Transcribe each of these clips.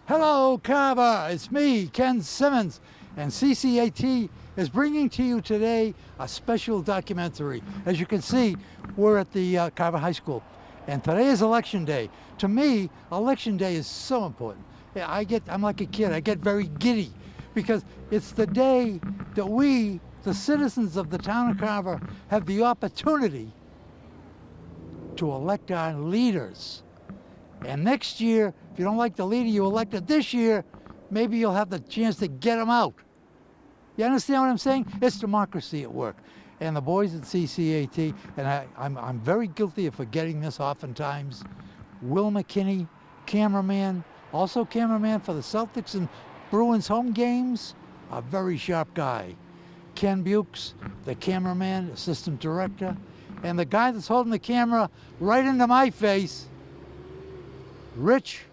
Hello, Carver. It's me, Ken Simmons, and CCAT is bringing to you today a special documentary. As you can see, we're at the Carver High School, and today is Election Day. To me, Election Day is so important. I'm like a kid. I get very giddy because it's the day that we, the citizens of the town of Carver, have the opportunity to elect our leaders. And next year, if you don't like the leader you elected this year, maybe you'll have the chance to get him out. You understand what I'm saying? It's democracy at work. And the boys at CCAT, and I'm very guilty of forgetting this oftentimes, Will McKinney, cameraman, also cameraman for the Celtics and Bruins home games, a very sharp guy. Ken Bukes, the cameraman, assistant director, and the guy that's holding the camera right into my face, Rich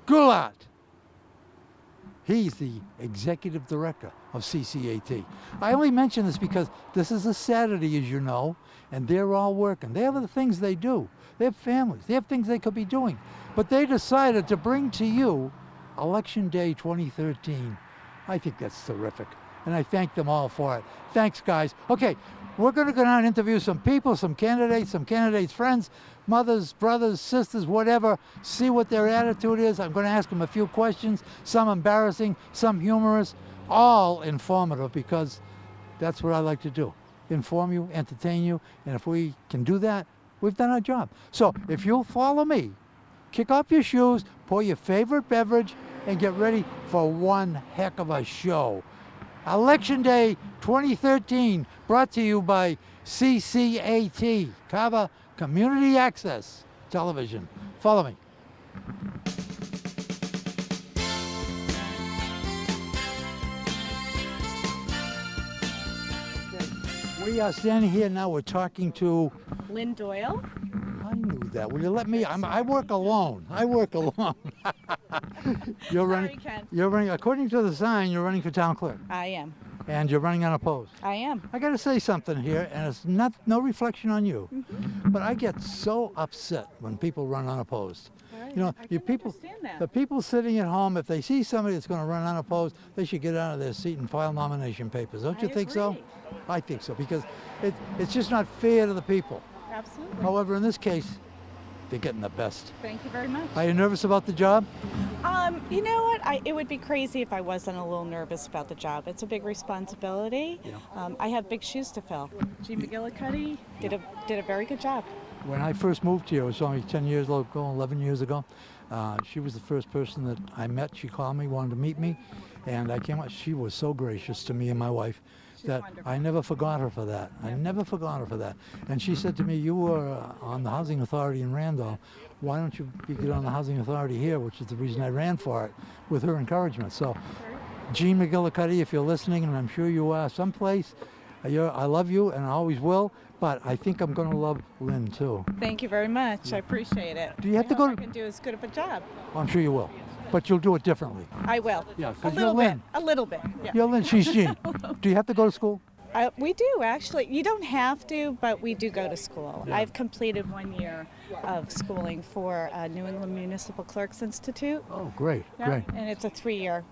Goulart. He's the executive director of CCAT. I only mention this because this is a Saturday, as you know, and they're all working. They have other things they do. They have families. They have things they could be doing. But they decided to bring to you Election Day 2013. I think that's terrific, and I thank them all for it. Thanks, guys. Okay, we're going to go down and interview some people, some candidates' friends, mothers, brothers, sisters, whatever, see what their attitude is. I'm going to ask them a few questions, some embarrassing, some humorous, all informative, because that's what I like to do. Inform you, entertain you, and if we can do that, we've done our job. So if you'll follow me, kick off your shoes, pour your favorite beverage, and get ready for one heck of a show. Election Day 2013, brought to you by CCAT, Carver Community Access Television. Follow me. We are standing here now, we're talking to Lynn Doyle. I knew that. Will you let me? I work alone. You're running. Ken. You're running. According to the sign, you're running for town clerk, I am. and you're running unopposed. I am. I got to say something here, and it's no reflection on you, but I get so upset when people run unopposed. You know, I you can people, understand that. the people sitting at home, if they see somebody that's going to run unopposed, they should get out of their seat and file nomination papers. Don't you think so? agree. I think so, because it's just not fair to the people. Absolutely. However, in this case, they're getting the best. Thank you very much. Are you nervous about the job? You know what? It would be crazy if I wasn't a little nervous about the job. It's a big responsibility. Yeah. I have big shoes to fill. Jean McGillicuddy did a very good job. When I first moved here, it was only 10 years ago, 11 years ago. She was the first person that I met. She called me, wanted to meet me, and I came out. She was so gracious to me and my wife that wonderful. I never forgot her for that. I never forgot her for that. And she said to me, "You were on the Housing Authority in Randolph. Why don't you get on the Housing Authority here?" Which is the reason I ran for it, with her encouragement. So, Jean McGillicuddy, if you're listening, and I'm sure you are someplace, I love you and I always will. But I think I'm going to love Lynn too. Thank you very much. I appreciate it. Do you have I to hope go I to- can do as good of a job. Well, I'm sure you will, but you'll do it differently. I will. Yeah, A 'cause you're little bit. Lynn. A little bit. Yeah. You're Lynn, she's Jean. Do you have to go to school? We do, actually. You don't have to, but we do go to school. Yeah. I've completed 1 year of schooling for New England Municipal Clerks Institute. Oh, great, Yeah, great. and it's a three-year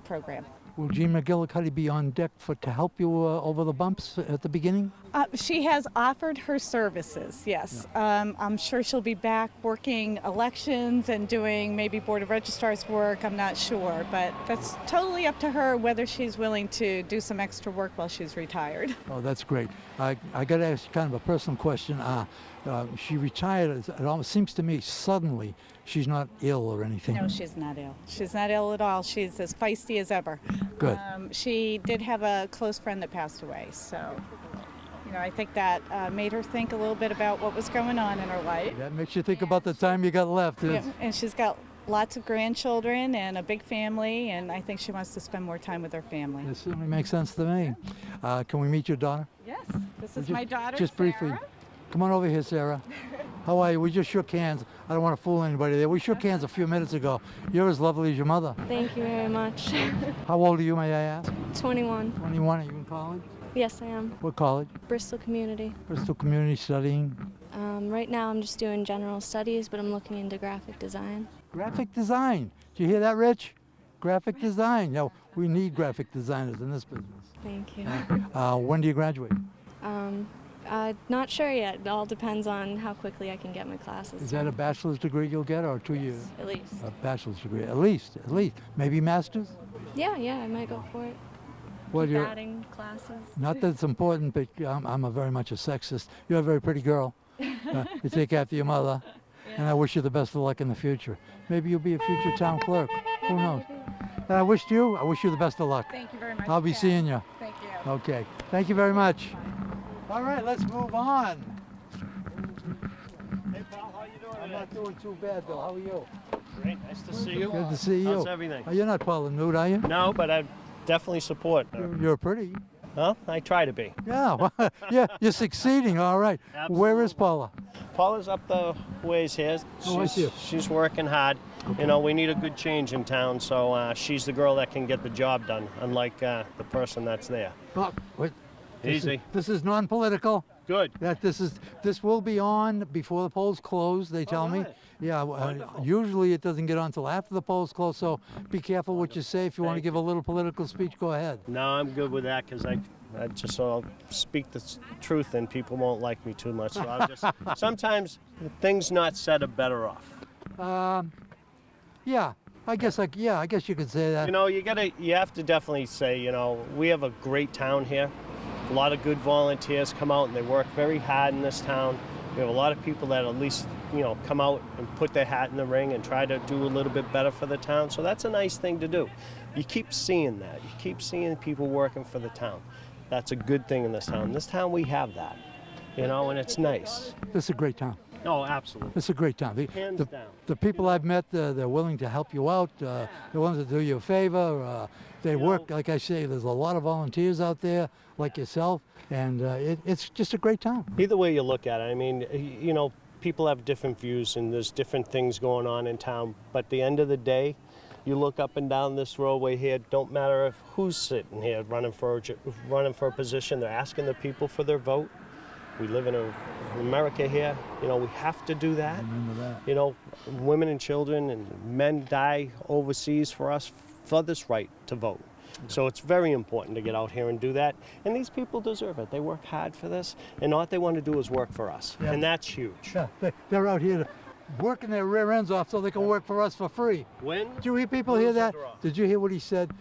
program. Will Jean McGillicuddy be on deck to help you over the bumps at the beginning? She has offered her services, yes. I'm sure she'll be back working elections and doing maybe Board of Registrars work. I'm not sure, but that's totally up to her whether she's willing to do some extra work while she's retired. Oh, that's great. I got to ask you kind of a personal question. She retired, it almost seems to me suddenly. She's not ill or anything. No, she's not ill. She's not ill at all. She's as feisty as ever. Good. She did have a close friend that passed away, so I think that made her think a little bit about what was going on in her life. That makes you think about the time you got left. Yeah, and she's got lots of grandchildren and a big family, and I think she wants to spend more time with her family. It certainly makes sense to me. Can we meet your daughter? Yes, this is Just- my daughter, just briefly. Sarah. Come on over here, Sarah. How are you? We just shook hands. I don't want to fool anybody there. We shook hands a few minutes ago. You're as lovely as your mother. Thank you very much. How old are you, may I ask? 21. 21. Are you in college? Yes, I am. What college? Bristol Community. Bristol Community studying. Right now I'm just doing general studies, but I'm looking into graphic design. Graphic design. Did you hear that, Rich? Graphic design. You know, we need graphic designers in this business. Thank you. When do you graduate? Not sure yet. It all depends on how quickly I can get my classes. Is that a bachelor's degree you'll get, or 2 years? At least. A bachelor's degree, at least. Maybe master's? Yeah, I might go for it. Well, Keep adding classes. not that it's important, but I'm very much a sexist. You're a very pretty girl. You take after your mother, and I wish you the best of luck in the future. Maybe you'll be a future town clerk. Who knows? And I wish you the best of luck. Thank you very much. I'll be seeing you. Thank you. Okay. Thank you very much. All right, let's move on. Hey pal, how you doing I'm today? not doing too bad, Bill. How are you? Great, nice to see you. Good to see you. How's everything? Oh, you're not Paula Nude, are you? No, but I definitely support. You're pretty. Well, I try to be. Yeah, yeah, you're succeeding. All right. Where is Paula? Paula's up the ways here. Oh, I see. She's working hard. You know, we need a good change in town, so she's the girl that can get the job done, unlike the person that's there. Oh, wait. Easy. This is non-political. Good. This will be on before the polls close, they tell me. right. Yeah, Wonderful. usually it doesn't get on until after the polls close, so be careful what you say. If you want to Thank give a little political speech, go ahead. No, I'm good with that because I just I'll speak the truth and people won't like me too much. So I'll just sometimes things not said are better off. Yeah, I guess you could say that. You know, you have to definitely say, you know, we have a great town here. A lot of good volunteers come out and they work very hard in this town. We have a lot of people that at least, you know, come out and put their hat in the ring and try to do a little bit better for the town. So that's a nice thing to do. You keep seeing that. You keep seeing people working for the town. That's a good thing in this town. In this town, we have that, you know, and it's nice. This is a great town. Oh, absolutely. It's a great town. Hands down. The people I've met, they're willing to help you out. They're willing to do you a favor. They work, like I say, there's a lot of volunteers out there like yourself, and it's just a great town. Either way you look at it, I mean, you know, people have different views and there's different things going on in town, but at the end of the day, you look up and down this roadway here, don't matter who's sitting here running for a position, they're asking the people for their vote. We live in America here, you know, we have to do that. Remember that. You know, women and children and men die overseas for us for this right to vote. So it's very important to get out here and do that. And these people deserve it. They work hard for this, and all they want to do is work for us. Yeah. And that's huge. Yeah, they're out here working their rear ends off so they can work for us for free. When? Did you hear people hear that? Did you hear what he said?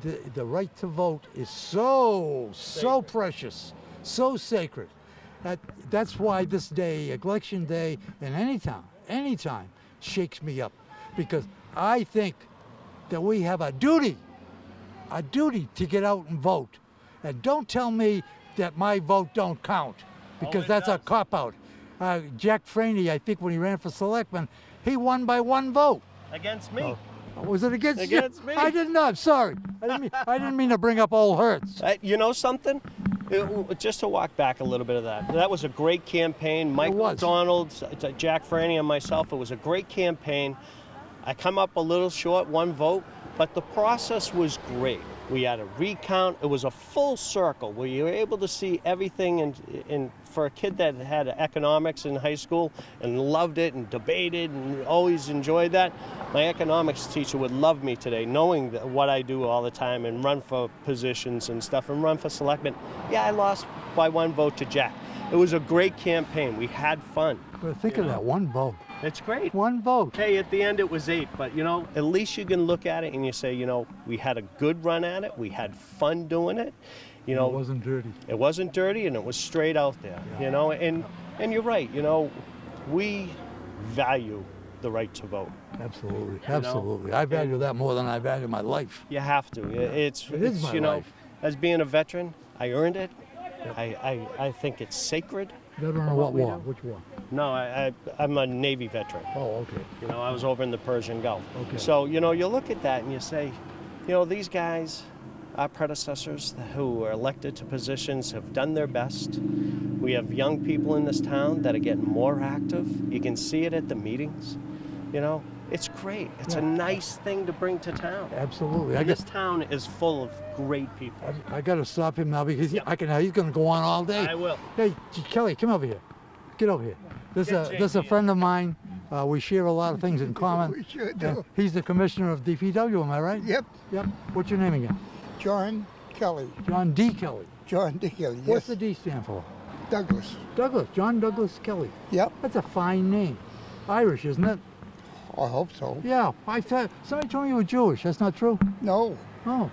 The right to vote is so precious, so sacred. That's why this day, election day, in any town, anytime, shakes me up. Because I think that we have a duty to get out and vote. And don't tell me that my vote don't count, because it that's a does. cop-out. Jack Franey, I think when he ran for selectman, he won by 1 vote. Against me. Was it against Against you? me. I didn't know. I'm sorry. I didn't mean to bring up old hurts. You know something? Just to walk back a little bit of that. That was a great campaign. Mike was. McDonald, Jack Franny, and myself. It was a great campaign. I come up a little short, 1 vote, but the process was great. We had a recount. It was a full circle where you were able to see everything. And for a kid that had economics in high school and loved it and debated and always enjoyed that, my economics teacher would love me today, knowing what I do all the time and run for positions and stuff and run for selectmen. Yeah, I lost by 1 vote to Jack. It was a great campaign. We had fun. But think of that, 1 vote. It's great. 1 vote. Hey, at the end it was 8, but you know, at least you can look at it and you say, you know, we had a good run at it. We had fun doing it. You know, It wasn't dirty. it wasn't dirty and it was straight out there, you know, and you're right, you know, we value the right to vote. Absolutely. Absolutely. I value that more than I value my life. You have to. It's my you know, life. as being a veteran, I earned it. I think it's sacred. Veteran of what war? Which war? No, I'm a Navy veteran. Oh, okay. You know, I was over in the Persian Gulf. Okay. So, you know, you look at that and you say, you know, these guys, our predecessors who were elected to positions have done their best. We have young people in this town that are getting more active. You can see it at the meetings. You know, it's great. It's a nice thing to bring to town. Absolutely. And this town is full of great people. I got to stop him now because he's going to go on all day. I will. Hey, Kelly, come over here. Get over here. This is a friend of mine. We share a lot of things in common. We sure do. He's the commissioner of DPW, am I right? Yep. Yep. What's your name again? John Kelly. John D. Kelly. John D. Kelly, yes. What's the D stand for? Douglas. Douglas. John Douglas Kelly. Yep. That's a fine name. Irish, isn't it? I hope so. Yeah. I thought somebody told me you were Jewish. That's not true. No. Oh.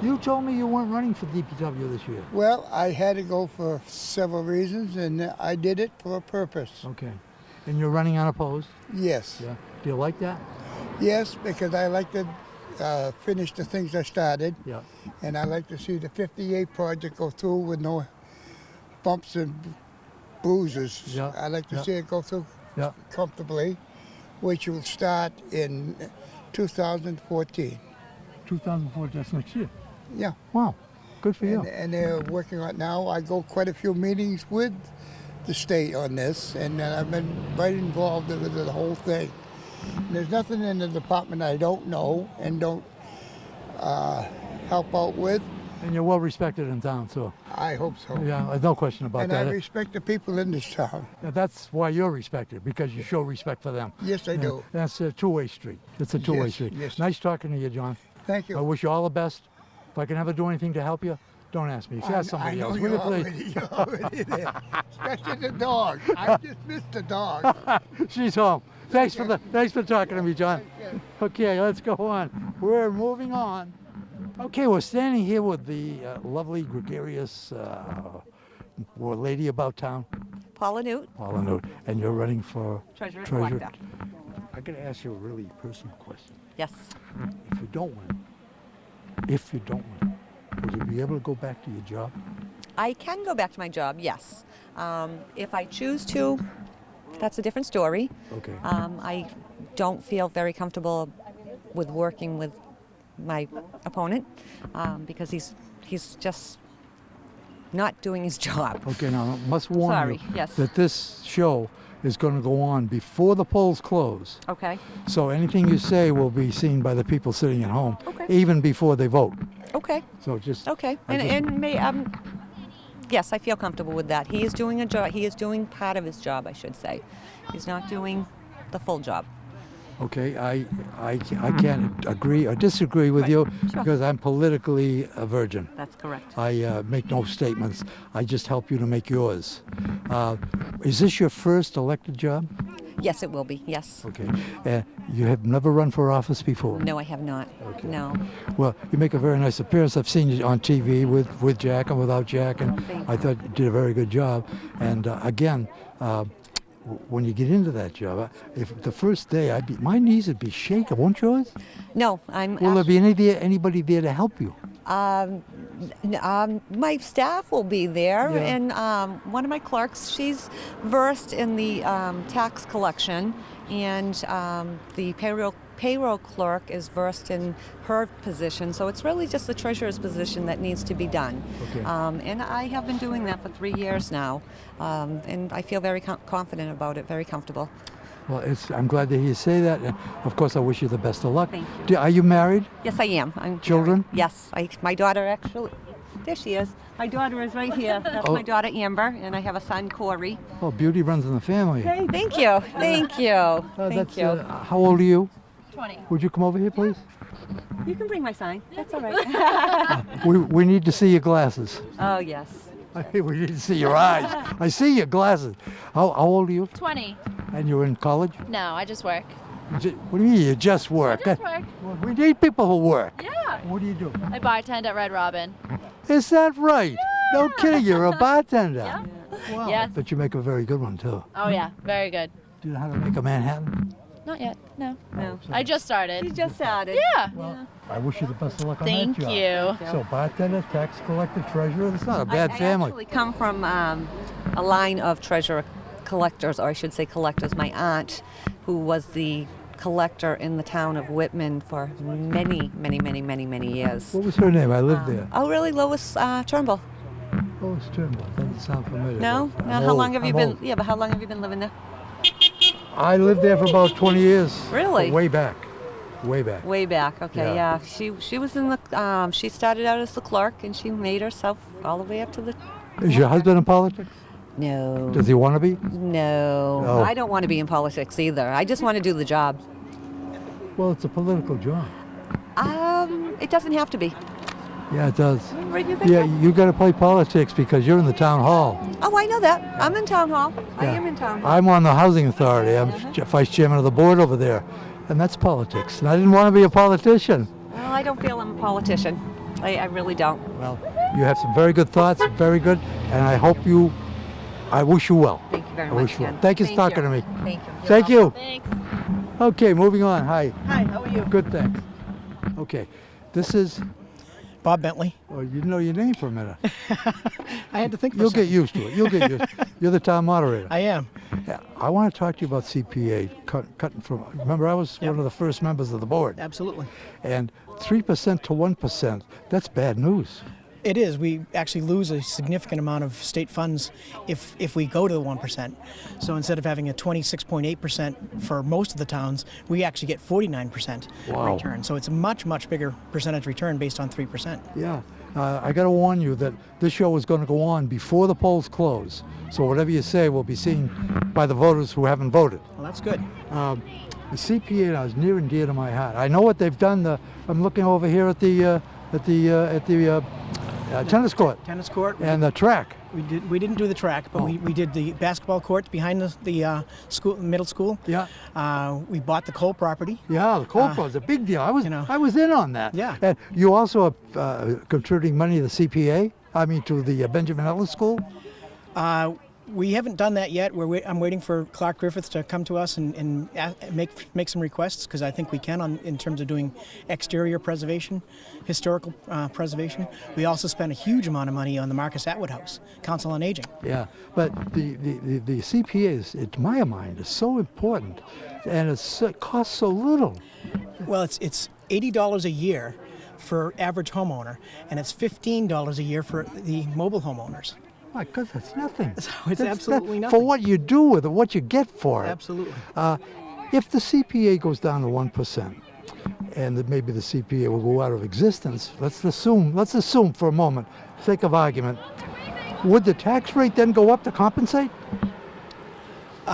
You told me you weren't running for DPW this year. Well, I had to go for several reasons, and I did it for a purpose. Okay. And you're running unopposed? Yes. Yeah. Do you like that? Yes, because I like to finish the things I started, Yeah. and I like to see the 58 project go through with no bumps and bruises. Yeah. I like to Yeah. see it go through Yeah. comfortably, which will start in 2014. 2004, that's next year. Yeah. Wow. Good for you. And they're working on it now. I go quite a few meetings with the state on this, and I've been right involved with the whole thing. And there's nothing in the department I don't know and don't help out with. And you're well respected in town, so I hope so. yeah, there's no question about And that. I respect the people in this town. That's why you're respected, because you show respect for them. Yes, I do. That's a two-way street. It's a two-way Yes, street. yes. Nice talking to you, John. Thank I you. wish you all the best. If I can ever do anything to help you, don't ask me. Ask somebody I know else. Will you're you please? already there. Especially the dog. I just missed the dog. She's home. Thanks for talking to me, John. Okay, let's go on. We're moving on. Okay, we're standing here with the lovely, gregarious lady about town, Paula Newt, Paula Newt, and you're running for treasurer treasurer. collector. I got to ask you a really personal question. Yes. If you don't win, will you be able to go back to your job? I can go back to my job, yes. If I choose to, that's a different story. Okay. I don't feel very comfortable with working with my opponent because he's just not doing his job. Okay, now I must warn Sorry, you yes. that this show is going to go on before the polls close. Okay. So anything you say will be seen by the people sitting at home, Okay. even before they vote. Okay. So just Okay. I just- Yes, I feel comfortable with that. He is doing a job. He is doing part of his job, I should say. He's not doing the full job. Okay, I can't agree or disagree with you Sure. because I'm politically a virgin. That's correct. I make no statements. I just help you to make yours. Is this your first elected job? Yes, it will be. Yes. Okay. You have never run for office before? No, I have not. Okay. No. Well, you make a very nice appearance. I've seen you on TV with Jack and without Jack, and Thank I thought you did a very good job. And again, when you get into that job, if the first day, my knees would be shaking, won't yours? No, I'm. Will there be anybody there to help you? My staff will be there, Yeah. and one of my clerks, she's versed in the tax collection, and the payroll clerk is versed in her position. So it's really just the treasurer's position that needs to be done. Okay. And I have been doing that for 3 years now, and I feel very confident about it, very comfortable. Well, I'm glad to hear you say that. And of course, I wish you the best of luck. Thank you. Are you married? Yes, I am. I'm Children? married. Yes, my daughter actually. There she is. My daughter is right here. That's Oh. my daughter Amber, and I have a son Corey. Oh, beauty runs in the family. Hey, thank you, thank you, thank That's, you. How old are you? 20. Would you come over here, please? You can bring my sign. That's all right. We need to see your glasses. Oh yes. We need to see your eyes. I see your glasses. How old are you? 20. And you're in college? No, I just work. What do you mean you just work? Just work. Well, we need people who work. Yeah. What do you do? I bartend at Red Robin. Is that right? No kidding, you're a bartender. Yeah. Wow. Yes. But you make a very good one too. Oh yeah, very good. Do you know how to make a Manhattan? Not yet. No. No. I just started. She just started. Yeah. Well, I wish you the best of luck on Thank that job. you. So bartender, tax collector, treasurer, that's not a bad I family. actually come from a line of treasurer collectors, or I should say collectors. My aunt, who was the collector in the town of Whitman for many, many, many, many, many years. What was her name? I lived there. Oh, really? Lois Turnbull. Oh, it's Turnbull. Doesn't sound familiar. No? but No. I'm How old. long have you I'm been? old. Yeah, but how long have you been living there? I lived there for about 20 years. Really? Way back. Way back. Way back. Okay. Yeah. Yeah. She was in the. She started out as the clerk, and she made herself all the way up to the. Is your husband in politics? No. Does he want to be? No. Oh. I don't want to be in politics either. I just want to do the job. Well, it's a political job. It doesn't have to be. Yeah, it does. Right, you think Yeah, so? you got to play politics because you're in the town hall. Oh, I know that. I'm in town hall. I Yeah. am in town hall. I'm on the housing authority. I'm vice chairman of the board over there, and that's politics. And I didn't want to be a politician. Well, I don't feel I'm a politician. I really don't. Well, you have some very good thoughts, very good, and I wish you well. Thank you very I much, wish you well. Ken. Thank you for talking to me. Thank you. Thank you. Thanks. Okay, moving on. Hi. Hi, how are you? Good, thanks. Okay, this is. Bob Bentley. Oh, you know your name for a minute. I had to think for You'll a second. get used to it. You'll get used. You're the town moderator. I am. Yeah, I want to talk to you about CPA cutting from. Remember, I was Yep. one of the first members of the board, Absolutely. and 3% to 1%. That's bad news. It is. We actually lose a significant amount of state funds if we go to the 1%. So instead of having a 26.8% for most of the towns, we actually get 49% Wow. return. So it's a much, much bigger percentage return based on 3%. Yeah, I got to warn you that this show is going to go on before the polls close. So whatever you say will be seen by the voters who haven't voted. Well, that's good. The CPA now is near and dear to my heart. I know what they've done. I'm looking over here at the tennis court Tennis court. and the track. We didn't do the track, but Oh. we did the basketball court behind the school, middle school. Yeah, We bought the coal property. yeah. The court was a big deal. I know. was in on that. Yeah. And you also are contributing money to the CPA. I mean to the Benjamin Ellis School. We haven't done that yet. I'm waiting for Clark Griffith to come to us and make some requests because I think we can in terms of doing exterior preservation, historical preservation. We also spent a huge amount of money on the Marcus Atwood House, Council on Aging. Yeah, but the CPA is, in my mind, is so important, and it costs so little. Well, it's $80 a year for average homeowner, and it's $15 a year for the mobile homeowners. My God, that's nothing. So it's absolutely For nothing. what you do with it, what you get for it. Absolutely. If the CPA goes down to 1%, and that maybe the CPA will go out of existence, let's assume for a moment, sake of argument, would the tax rate then go up to compensate?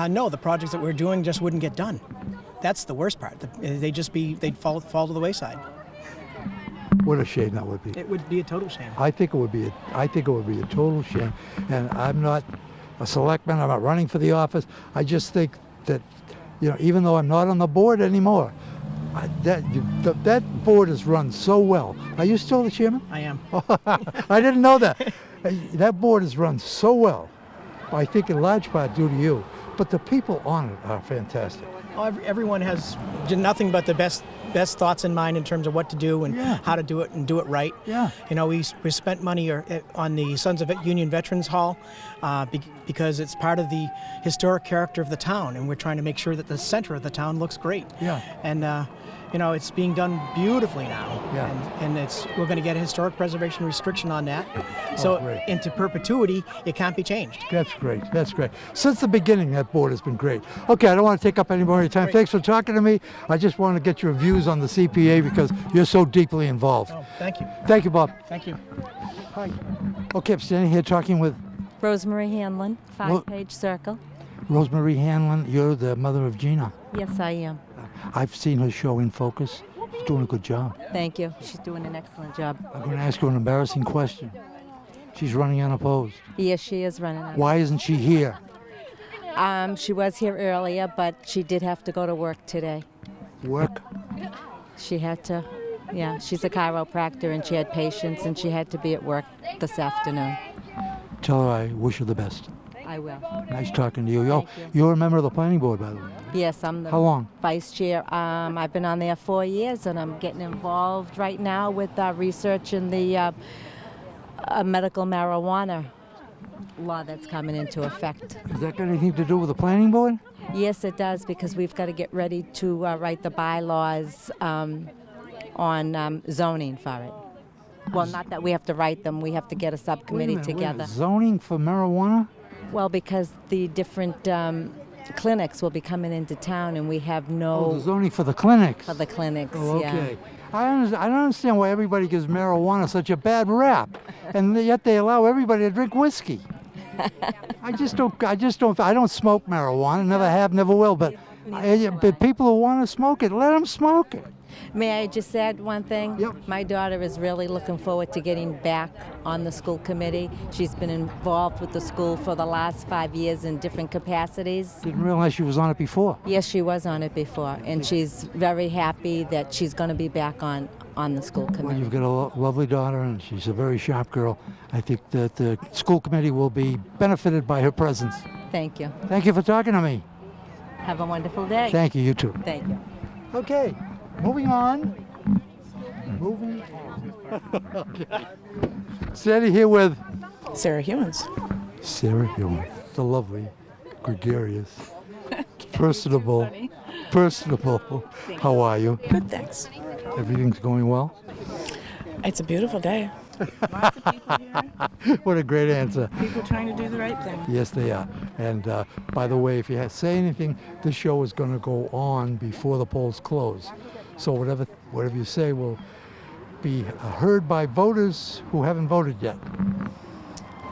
No, the projects that we're doing just wouldn't get done. That's the worst part. They'd fall to the wayside. What a shame that would be. It would be a total shame. I think it would be a total shame. And I'm not a selectman. I'm not running for the office. I just think that, even though I'm not on the board anymore, that board is run so well. Are you still the chairman? I am. I didn't know that. That board is run so well. I think in large part due to you. But the people on it are fantastic. Everyone has nothing but the best thoughts in mind in terms of what to do and Yeah. how to do it and do it right. Yeah. We spent money on the Sons of Union Veterans Hall because it's part of the historic character of the town, and we're trying to make sure that the center of the town looks great. Yeah. And it's being done beautifully now. Yeah. And we're going to get a historic preservation restriction on that. So great. into perpetuity, it can't be changed. That's great. That's great. Since the beginning, that board has been great. Okay, I don't want to take up any more of your time. Great. Thanks for talking to me. I just want to get your views on the CPA because you're so deeply involved. Oh, thank you. Thank you, Bob. Thank you. Hi. Okay, I'm standing here talking with Rosemary Hanlon, Well- 5-page circle. Rosemary Hanlon. You're the mother of Gina. Yes, I am. I've seen her show In Focus. She's doing a good job. Thank you. She's doing an excellent job. I'm going to ask her an embarrassing question. She's running unopposed. Yes, she is running out. Why isn't she here? She was here earlier, but she did have to go to work today. Work? She had to, yeah, she's a chiropractor and she had patients and she had to be at work this afternoon. Tell her I wish her the best. I will. Nice talking to you. Thank you. You're a member of the planning board, by the way. Yes, I'm the How long? vice chair. I've been on there 4 years and I'm getting involved right now with research in the medical marijuana law that's coming into effect. Has that got anything to do with the planning board? Yes, it does, because we've got to get ready to write the bylaws on zoning for it. Well, not that we have to write them, we have to get a subcommittee Wait a together. minute. Zoning for marijuana? Well, because the different clinics will be coming into town and we have Oh, no the zoning for the clinics. for the clinics. Oh, yeah. okay. I don't understand why everybody gives marijuana such a bad rap, and yet they allow everybody to drink whiskey. I don't smoke marijuana, never have, never will, but people who want to smoke it, let them smoke it. May I just add one thing? Yep. My daughter is really looking forward to getting back on the school committee. She's been involved with the school for the last 5 years in different capacities. Didn't realize she was on it before. Yes, she was on it before, and she's very happy that she's going to be back on the school Well, committee. you've got a lovely daughter, and she's a very sharp girl. I think that the school committee will be benefited by her presence. Thank you. Thank you for talking to me. Have a wonderful day. Thank you, you too. Thank you. Okay, moving on. Moving on. Standing here with Sarah Humans. Sarah Hill, the lovely, gregarious, personable. How are you? Good, thanks. Everything's going well? It's a beautiful day. Lots of people here. What a great answer. People trying to do the right thing. Yes, they are. And by the way, if you say anything, this show is going to go on before the polls close. So whatever you say will be heard by voters who haven't voted yet.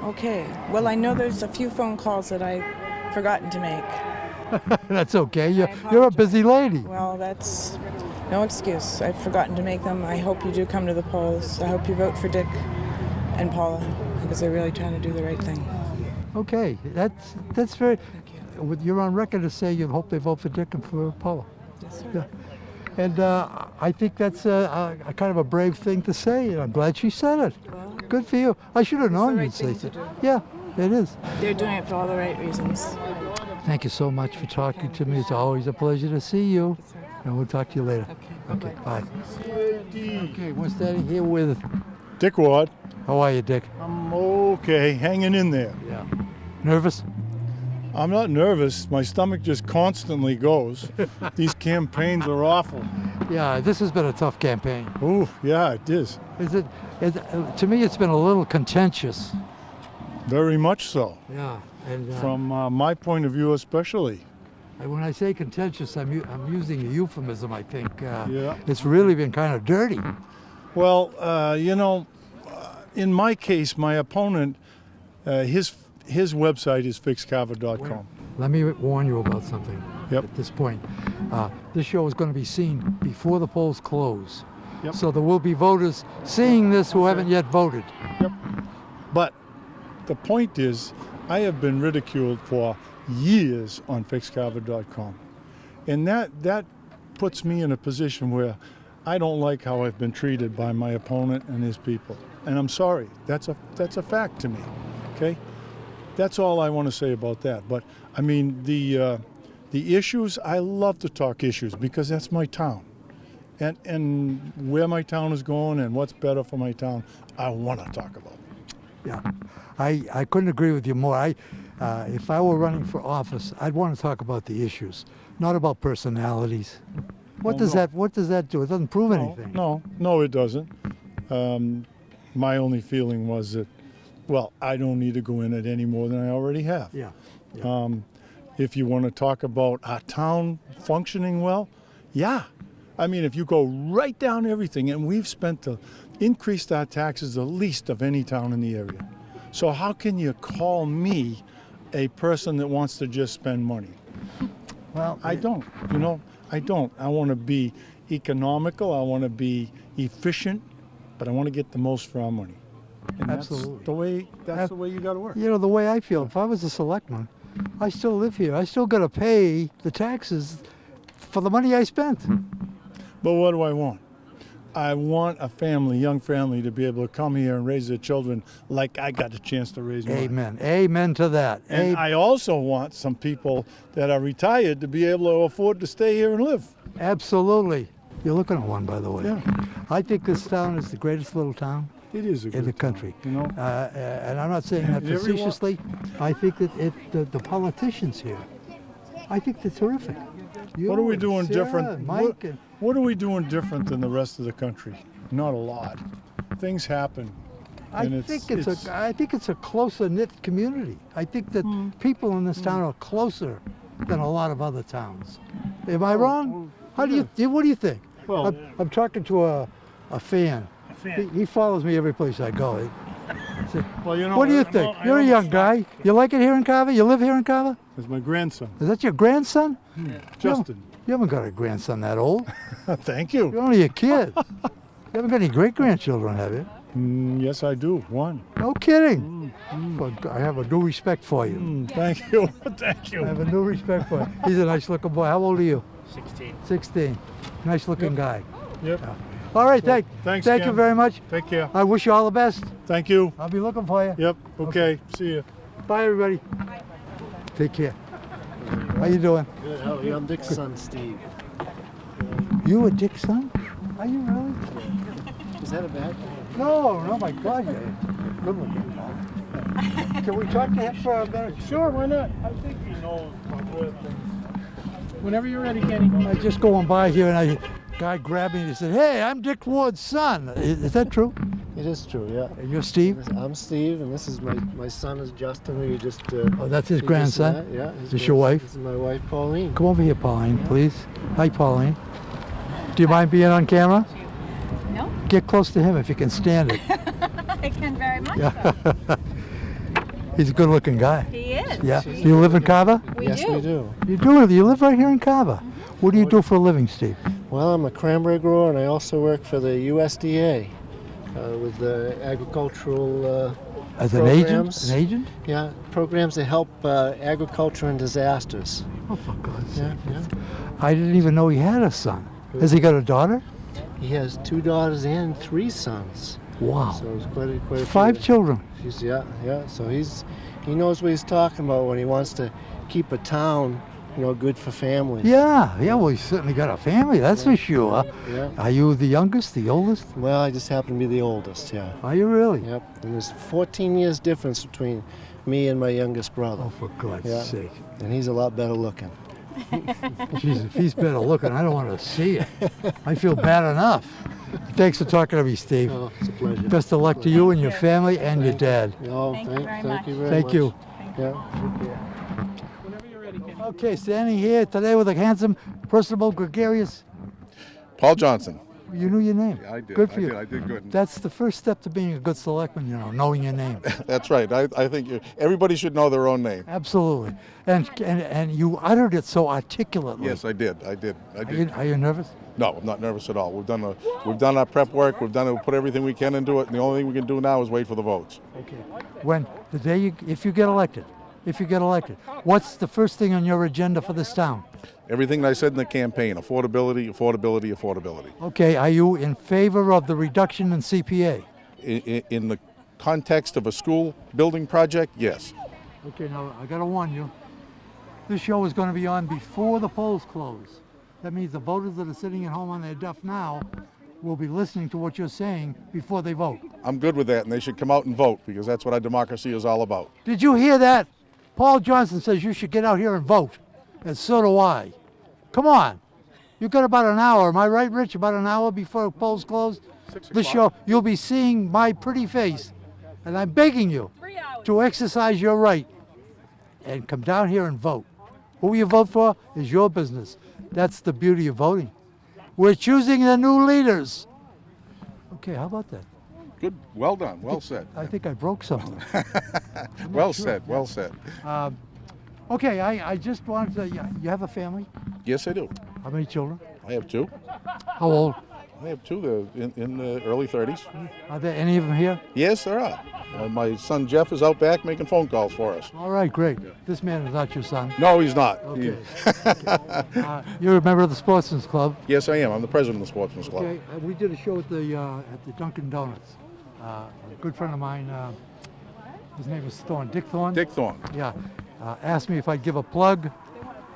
Okay. Well, I know there's a few phone calls that I've forgotten to make. That's okay. You're a busy lady. Well, that's no excuse. I've forgotten to make them. I hope you do come to the polls. I hope you vote for Dick and Paula because they're really trying to do the right thing. Okay, that's very. You're on record to say you hope they vote for Dick and for Paula. Yes, sir. Yeah. And I think that's a kind of a brave thing to say, and I'm glad she said it. Well, Good for you. I should have known the right you'd say thing so. to do. Yeah, it is. They're doing it for all the right reasons. Thank you so much for talking to me. It's always a pleasure to see you. And we'll talk to you later. Okay, bye. Okay, we're standing here with Dick Ward. How are you, Dick? I'm okay, hanging in there. Yeah. Nervous? I'm not nervous. My stomach just constantly goes. These campaigns are awful. Yeah, this has been a tough campaign. Ooh, yeah, it is. To me, it's been a little contentious. Very much so. Yeah. And From my point of view, especially. when I say contentious, I'm using a euphemism, I think. Yeah. It's really been kind of dirty. Well, in my case, my opponent, his website is fixcarver.com. Let me warn you about something. Yep. At this point. This show is going to be seen before the polls close. Yep. So there will be voters seeing this who haven't yet voted. Yep. But the point is, I have been ridiculed for years on fixcarver.com. And that puts me in a position where I don't like how I've been treated by my opponent and his people. And I'm sorry. That's a fact to me. Okay? That's all I want to say about that. But I mean, the issues, I love to talk issues because that's my town. And where my town is going and what's better for my town, I want to talk about. Yeah. I couldn't agree with you more. If I were running for office, I'd want to talk about the issues, not about personalities. What does that do? It doesn't prove anything. No, it doesn't. My only feeling was that, well, I don't need to go in it any more than I already have. Yeah. If you want to talk about our town functioning well, yeah. I mean, if you go right down everything, and we've increased our taxes the least of any town in the area. So how can you call me a person that wants to just spend money? Well, I don't. I don't. I want to be economical. I want to be efficient, but I want to get the most for our money. And Absolutely. That's the way you got to work. You know, the way I feel, if I was a selectman, I still live here. I still got to pay the taxes for the money I spent. But what do I want? I want a young family, to be able to come here and raise their children like I got a chance to raise mine. Amen. Amen to that. And I also want some people that are retired to be able to afford to stay here and live. Absolutely. You're looking at one, by the way. Yeah. I think this town is the greatest little town It is a good in the town, country. you know. And I'm not saying that And everyone- facetiously. I think that the politicians here, I think they're terrific. What are we doing Sarah, different? Mike, and What are we doing different than the rest of the country? Not a lot. Things happen. I and think it's a closer knit community. I think that people in this town are closer than a lot of other towns. Am I wrong? What do you think? Well, I'm talking to a fan. He follows me every place I go. Well, you know, What do you think? I You're a know- young guy. You like it here in Carver? You live here in Carver? It's my grandson, Is that your grandson? Justin. You haven't got a grandson that old. Thank you. You're only a kid. You haven't got any great-grandchildren, have you? Yes, I do. One. No kidding. Well, I have a new respect for you. Thank you. Thank you. I have a new respect for you. He's a nice-looking boy. How old are you? 16. 16. Nice-looking guy. Yep. All right, Thanks, thank you Ken. very much. Take care. I wish you all the best. Thank you. I'll be looking for you. Yep. Okay. See you. Bye, everybody. Take care. How you doing? Good, how are you? I'm Dick's son, Steve. You a Dick's son? Are you really? Is that a bad thing? No, my God, you're a good-looking guy. Can we talk to him for a minute? Sure, why not? I think he knows where things. Whenever you're ready, Kenny. I was just going by here and a guy grabbed me and he said, "Hey, I'm Dick Ward's son." Is that true? It is true, yeah. And you're Steve? I'm Steve, and this is my son is Justin, who you just... Oh, that's his you just grandson? met. Yeah. Is this your wife? This is my wife, Pauline. Come over here, Pauline, please. Hi, Pauline. Do you mind being on camera? No. Get close to him if you can stand it. I can very much. Yeah. He's a good-looking guy. He is. Yeah. Do you live in Carver? Yes, we do. You do? You live right here in Carver. What do you do for a living, Steve? Well, I'm a cranberry grower, and I also work for the USDA with the agricultural As an agent? programs. An agent? Yeah, programs that help agriculture and disasters. Oh, for God's sake. Yeah. I didn't even know he had a son. Has he got a daughter? He has 2 daughters and 3 sons. Wow. So it's quite a 5 few. children. Yeah. So he knows what he's talking about when he wants to keep a town, good for families. Yeah. Well, he's certainly got a family, that's for sure. Yeah. Are you the youngest, the oldest? Well, I just happen to be the oldest. Yeah. Are you really? Yep. And there's 14 years difference between me and my youngest brother. Oh, for God's Yeah. sake. And he's a lot better looking. Jeez, if he's better looking, I don't want to see it. I feel bad enough. Thanks for talking to me, Steve. Oh, it's a pleasure. Best of luck to you and your family and your dad. Oh, Thank you very much. you very Thank much. you. Yeah. Whenever you're ready, Kenny. Okay, standing here today with a handsome, personable, gregarious. Paul Johnson. You knew your name. I did. Good for you. I did good. That's the first step to being a good selectman, knowing your name. That's right. I think everybody should know their own name. Absolutely. And you uttered it so articulately. Yes, I did. Are you nervous? No, I'm not nervous at all. We've done our prep work. We've put everything we can into it. And the only thing we can do now is wait for the votes. Okay. When the day if you get elected, what's the first thing on your agenda for this town? Everything I said in the campaign: affordability, affordability, affordability. Okay. Are you in favor of the reduction in CPA? In the context of a school building project, yes. Okay. Now I gotta warn you. This show is going to be on before the polls close. That means the voters that are sitting at home on their duff now will be listening to what you're saying before they vote. I'm good with that, and they should come out and vote because that's what our democracy is all about. Did you hear that? Paul Johnson says you should get out here and vote, and so do I. Come on. You've got about an hour. Am I right, Rich? About an hour before polls close? 6 This o'clock. show, you'll be seeing my pretty face, and I'm begging you to exercise your right and come down here and vote. Who you vote for is your business. That's the beauty of voting. We're choosing the new leaders. Okay, how about that? Good. Well done. Well said. I think I broke something. Well said. Well said. Okay, I just wanted to, you have a family? Yes, I do. How many children? I have 2. How old? I have 2. They're in the early 30s. Are there any of them here? Yes, there are. My son Jeff is out back making phone calls for us. All right, great. This man is not your son. No, he's not. Okay. You're a member of the Sportsman's Club. Yes, I am. I'm the president of the Sportsman's Club. Okay, we did a show at the Dunkin' Donuts. A good friend of mine, his name was Thorne, Dick Thorne. Dick Thorne. Yeah, asked me if I'd give a plug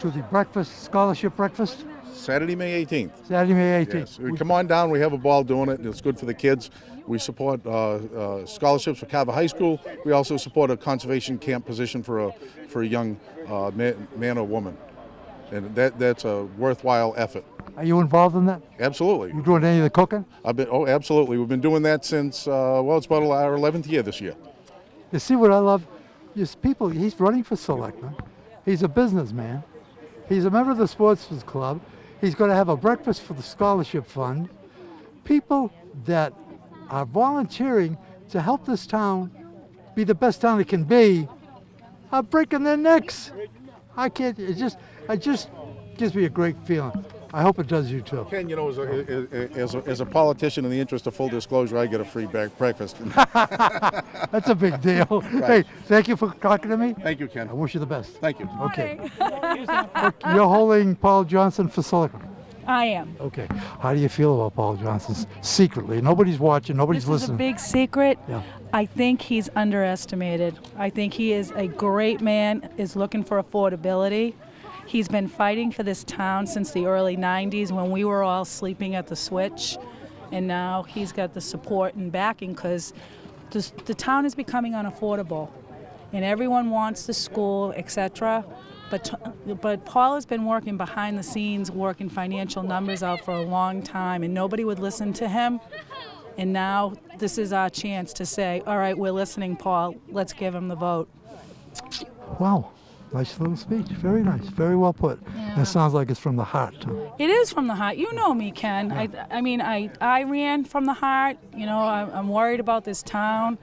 to the breakfast, scholarship breakfast. Saturday, May 18th. Saturday, May 18th. Yes. Come on down. We have a ball doing it. It's good for the kids. We support scholarships for Carver High School. We also support a conservation camp position for a young man or woman, and that's a worthwhile effort. Are you involved in that? Absolutely. You doing any of the cooking? Absolutely. We've been doing that since it's about our 11th year this year. You see what I love? He's running for selectman. He's a businessman. He's a member of the Sportsman's Club. He's going to have a breakfast for the scholarship fund. People that are volunteering to help this town be the best town it can be, are breaking their necks. I can't. It just gives me a great feeling. I hope it does you too. Ken, you know, as a politician, in the interest of full disclosure, I get a free breakfast. That's a big deal. Right. Hey, thank you for talking to me. Thank you, Ken. I wish you the best. Thank you. Okay. You're holding Paul Johnson for silicon. I am. Okay. How do you feel about Paul Johnson? Secretly, nobody's watching, nobody's This is a listening. big secret. Yeah. I think he's underestimated. I think he is a great man, is looking for affordability. He's been fighting for this town since the early 90s when we were all sleeping at the switch. And now he's got the support and backing because the town is becoming unaffordable. And everyone wants the school, etc. But Paul has been working behind the scenes, working financial numbers out for a long time, and nobody would listen to him. And now this is our chance to say, all right, we're listening, Paul. Let's give him the vote. Wow. Nice little speech. Very nice. Very well put. Yeah. And it sounds like it's from the heart, too. It is from the heart. You know me, Ken. Yeah. I ran from the heart. You know, I'm worried about this town.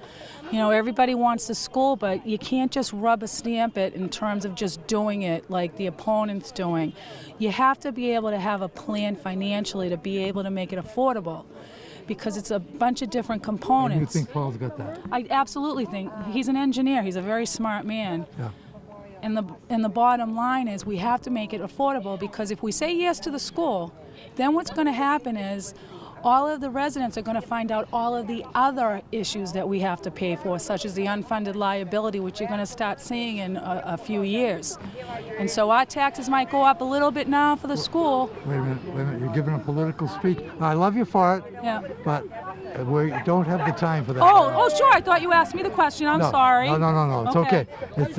You know, everybody wants the school, but you can't just rubber stamp it in terms of just doing it like the opponent's doing. You have to be able to have a plan financially to be able to make it affordable, because it's a bunch of different components. And you think Paul's got that? I absolutely think. He's an engineer. He's a very smart man. Yeah. And the bottom line is we have to make it affordable, because if we say yes to the school, then what's going to happen is all of the residents are going to find out all of the other issues that we have to pay for, such as the unfunded liability, which you're going to start seeing in a few years. And so our taxes might go up a little bit now for the school. Wait a minute. You're giving a political speech. I love you for it, Yeah. but we don't have the time for that. Oh, sure. I thought you asked me the question. I'm sorry. No. It's okay. It's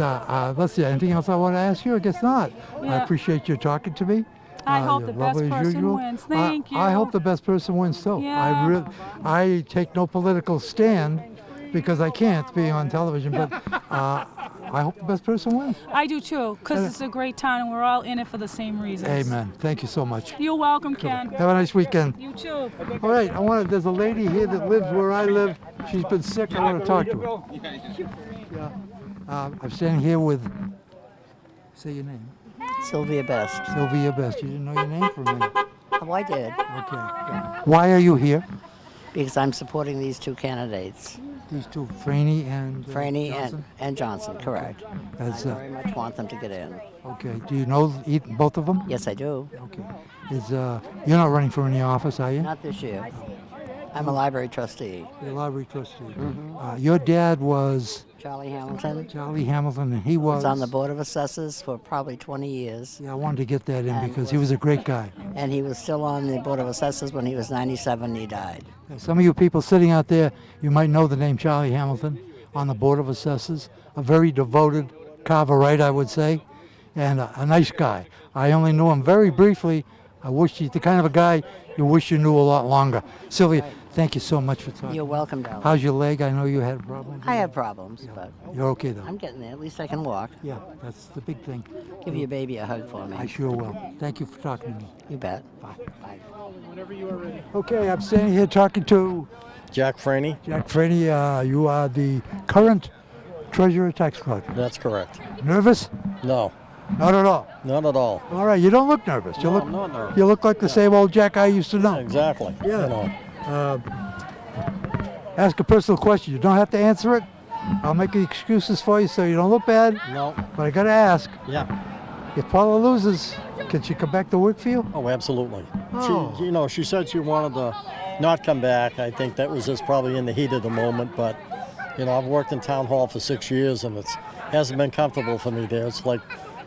let's see. Anything else I want to ask you? I guess not. I Yeah. appreciate you talking to me. I hope you're the best lovely as person usual. wins. Thank you. I hope the best person wins too. Yeah. I take no political stand because I can't be on television, but I hope the best person wins. I do too, because it's a great town and we're all in it for the same reasons. Amen. Thank you so much. You're welcome, Ken. Have a nice weekend. You too. All right, there's a lady here that lives where I live. She's been sick. I want to talk to her. Yeah. I'm standing here with, say your name. Sylvia Best. Sylvia Best. You didn't know your name for a minute. Oh, I did. Okay. Yeah. Why are you here? Because I'm supporting these two candidates. These two, Franny and Johnson? And Johnson, correct. I As, very much want them to get in. Okay. Do you know both of them? Yes, I do. Okay. You're not running for any office, are you? Not this year. I'm a library trustee. You're a library trustee. Your dad was? Charlie Hamilton. Charlie Hamilton, and he was? On the Board of Assessors for probably 20 years. Yeah, I wanted to get that in because he was a great guy. And he was still on the Board of Assessors when he was 97 and he died. Some of you people sitting out there, you might know the name Charlie Hamilton on the Board of Assessors. A very devoted Carverite, I would say, and a nice guy. I only knew him very briefly. I wish he's the kind of a guy you wish you knew a lot longer. Sylvia, thank you so much for talking. You're welcome, darling. How's your leg? I know you had problems. I have problems, but You're okay, though. I'm getting there. At least I can walk. Yeah, that's the big thing. Give your baby a hug for me. I sure will. Thank you for talking to me. You bet. Bye. Bye. Whenever you are ready. Okay, I'm standing here talking to Jack Franny. Jack Franny. You are the current treasurer tax collector. That's correct. Nervous? No. Not at all. Not at all. All right, you don't look nervous. You No, look I'm not nervous. You look like the same old Jack I used to know. Exactly. Yeah. You know. Ask a personal question. You don't have to answer it. I'll make excuses for you so you don't look bad. No. But I got to ask. Yeah. If Paula loses, can she come back to work for you? Oh, absolutely. Oh. She said she wanted to not come back. I think that was just probably in the heat of the moment. But, I've worked in town hall for 6 years, and it hasn't been comfortable for me there. It's like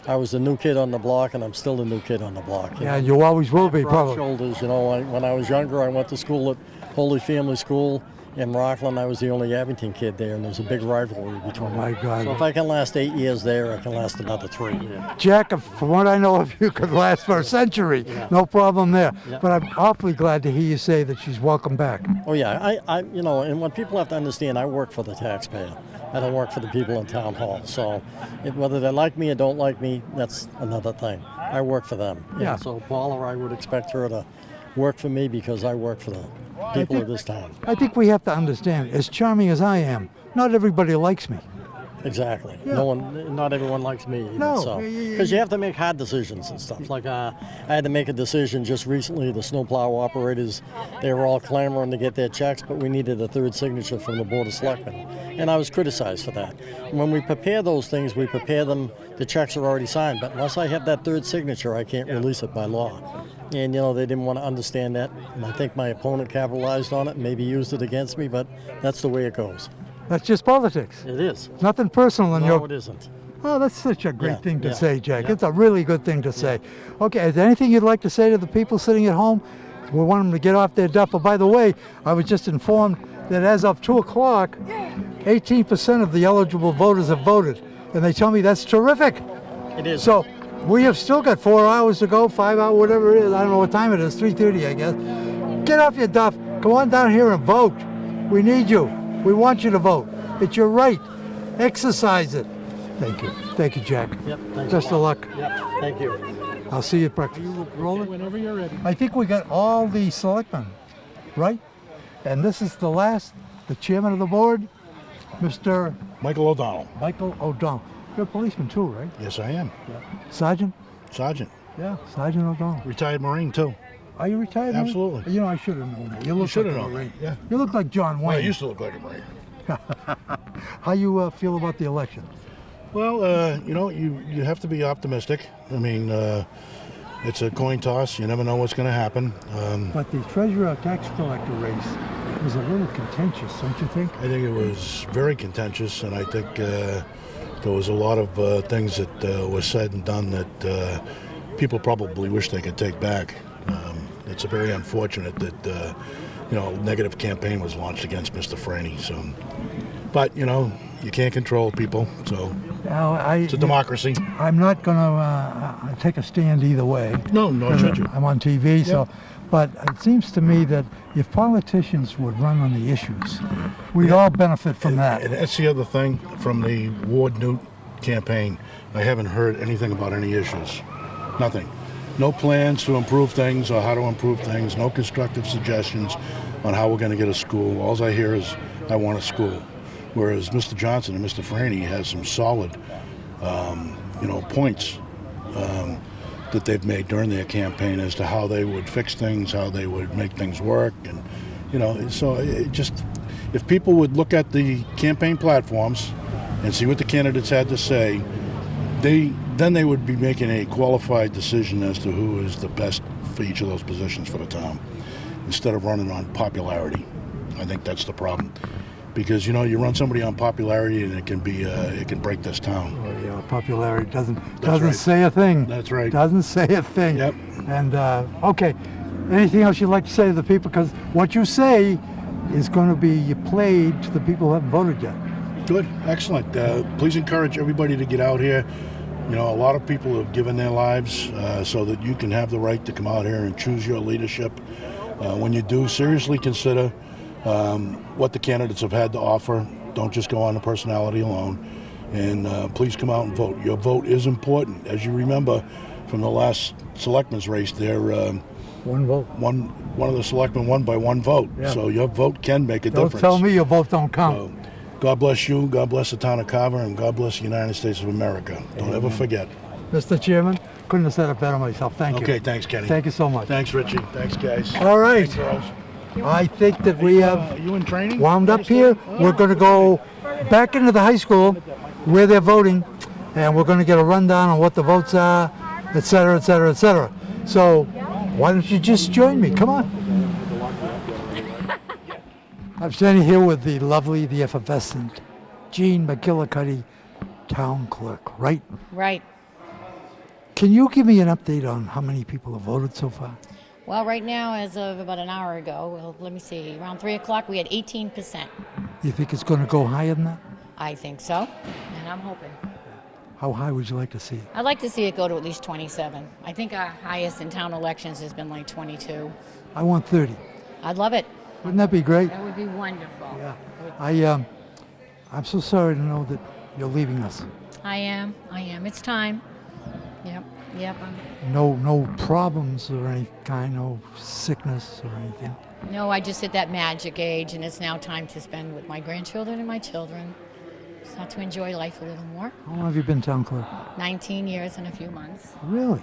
I was the new kid on the block, and I'm still the new kid on the block. Yeah, you always will be, Broad probably. shoulders, when I was younger, I went to school at Holy Family School in Rockland. I was the only Abington kid there, and there's a big rivalry between Oh, my God. So if I can last 8 years there, I can last another 3. Yeah. Jack, from what I know of you, could last for a century. Yeah. No problem there. Yeah. But I'm awfully glad to hear you say that she's welcome back. Oh yeah, and what people have to understand, I work for the taxpayer. I don't work for the people in town hall. So whether they like me or don't like me, that's another thing. I work for them. Yeah. And so Paula, I would expect her to work for me because I work for the people of this town. I think we have to understand, as charming as I am, not everybody likes me. Exactly. Yeah. Not everyone likes me either. No, So, because you have to make hard decisions and stuff. Like I had to make a decision just recently. The snowplow operators, they were all clamoring to get their checks, but we needed a third signature from the Board of Selectmen, and I was criticized for that. When we prepare those things, we prepare them. The checks are already signed, but unless I have that third signature, I can't release it by law. And they didn't want to understand that, and I think my opponent capitalized on it, maybe used it against me, but that's the way it goes. That's just politics. It is. Nothing personal in No, your... it isn't. Oh, that's such a great thing to yeah, say, Jack. yeah. It's a really good thing to say. Okay, is there anything you'd like to say to the people sitting at home? We want them to get off their duff. But by the way, I was just informed that as of 2 o'clock, 18% of the eligible voters have voted. And they tell me that's terrific. It is. So we have still got 4 hours to go, 5 hours, whatever it is. I don't know what time it is, 3:30, I guess. Get off your duff. Come on down here and vote. We need you. We want you to vote. It's your right. Exercise it. Thank you. Thank you, Jack. Yep. Thanks Best a of lot. luck. Yep. Thank you. I'll see you at breakfast. Rolling? Whenever you're ready. I think we got all the selectmen, right? And this is the chairman of the board, Mr. Michael O'Donnell. Michael O'Donnell. You're a policeman too, right? Yes, I am. Sergeant? Sergeant. Yeah, Sergeant O'Donnell. Retired Marine, too. Are you retired? Marine? Absolutely. You know, I should have known that. You look should like have a known Marine. that, yeah. You look like John Wayne. Well, I used to look like a Marine. How you feel about the election? Well, you have to be optimistic. I mean, it's a coin toss. You never know what's going to happen. But the treasurer tax collector race was a little contentious, don't you think? I think it was very contentious, and I think there was a lot of things that were said and done that people probably wish they could take back. It's very unfortunate that negative campaign was launched against Mr. Franny. So, but you can't control people, so it's a democracy. I'm not going to take a stand either way. No, nor should you. I'm on TV, so. But it seems to me that if politicians would run on the issues, we'd all benefit from that. And that's the other thing from the Ward Newt campaign. I haven't heard anything about any issues. Nothing. No plans to improve things or how to improve things. No constructive suggestions on how we're going to get a school. All I hear is, I want a school. Whereas Mr. Johnson and Mr. Franny has some solid, points that they've made during their campaign as to how they would fix things, how they would make things work, and so it just, if people would look at the campaign platforms and see what the candidates had to say, then they would be making a qualified decision as to who is the best for each of those positions for the town, instead of running on popularity. I think that's the problem. Because you run somebody on popularity and it can break this town. Oh, yeah, popularity doesn't right. say a thing. That's right. Doesn't say a thing. Yep. And okay, anything else you'd like to say to the people? Because what you say is going to be played to the people who haven't voted yet. Good, excellent. Please encourage everybody to get out here. A lot of people have given their lives so that you can have the right to come out here and choose your leadership. When you do, seriously consider what the candidates have had to offer. Don't just go on the personality alone. And please come out and vote. Your vote is important. As you remember from the last selectmen's race there, one vote. One of the selectmen won by one vote. Yeah. So your vote can make a difference. Don't tell me your vote don't count. So, God bless you, God bless the town of Carver, and God bless the United States of America. Don't ever forget. Mr. Chairman, couldn't have said it better myself. Thank you. Okay, thanks, Kenny. Thank you so much. Thanks, Richie. Thanks, guys. All right. Thanks, girls. I think that we have Are you in training? wound up here. We're going to go back into the high school where they're voting, and we're going to get a rundown on what the votes are, et cetera, et cetera, et cetera. So why don't you just join me? Come on. I'm standing here with the lovely, the effervescent Jean McGillicuddy, town clerk, right? Right. Can you give me an update on how many people have voted so far? Well, right now, as of about an hour ago, well, let me see, around 3 o'clock, we had 18%. You think it's going to go higher than that? I think so, and I'm hoping. How high would you like to see it? I'd like to see it go to at least 27. I think our highest in town elections has been like 22. I want 30. I'd love it. Wouldn't that be great? That would be wonderful. Yeah. I'm so sorry to know that you're leaving us. I am. It's time. Yep. No problems or any kind, no sickness or anything. No, I just hit that magic age, and it's now time to spend with my grandchildren and my children. Start to enjoy life a little more. How long have you been town clerk? 19 years and a few months. Really?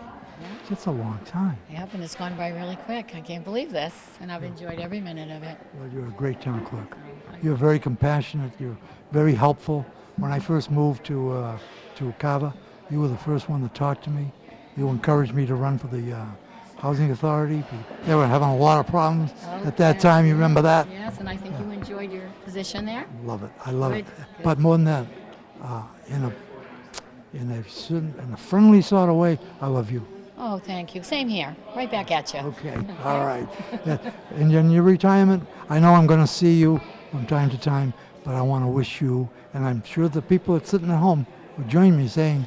That's a long time. Yep, and it's gone by really quick. I can't believe this, and I've enjoyed every minute of it. Well, you're a great town clerk. You're very compassionate. You're very helpful. When I first moved to Carver, you were the first one to talk to me. You encouraged me to run for the Housing Authority. They were having a lot of problems at that time. You remember that? Yes, and I think you enjoyed your position there. Love it. I love it. Good. But more than that, in a friendly sort of way, I love you. Oh, thank you. Same here. Right back at you. Okay. All right. Yeah. And in your retirement, I know I'm going to see you from time to time, but I want to wish you, and I'm sure the people that sitting at home will join me saying,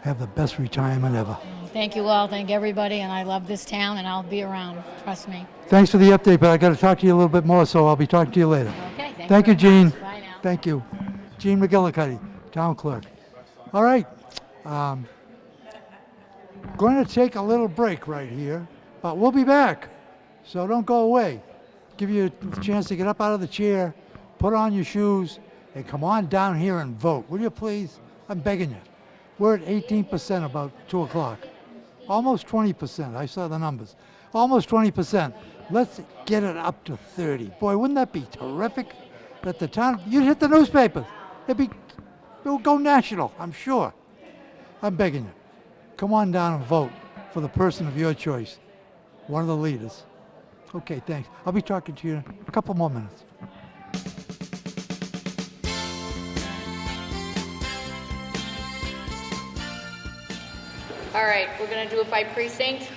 have the best retirement ever. Thank you all. Thank everybody, and I love this town, and I'll be around. Trust me. Thanks for the update, but I got to talk to you a little bit more, so I'll be talking to you later. Okay. Thank you, Jean. Bye now. Thank you. Jean McGillicuddy, town clerk. All right. Going to take a little break right here, but we'll be back, so don't go away. Give you a chance to get up out of the chair, put on your shoes, and come on down here and vote. Will you please? I'm begging you. We're at 18% about 2 o'clock. Almost 20%. I saw the numbers. Almost 20%. Let's get it up to 30. Boy, wouldn't that be terrific? That the town, you'd hit the newspapers. It will go national, I'm sure. I'm begging you. Come on down and vote for the person of your choice, one of the leaders. Okay, thanks. I'll be talking to you in a couple more minutes. All right, we're going to do it by precinct,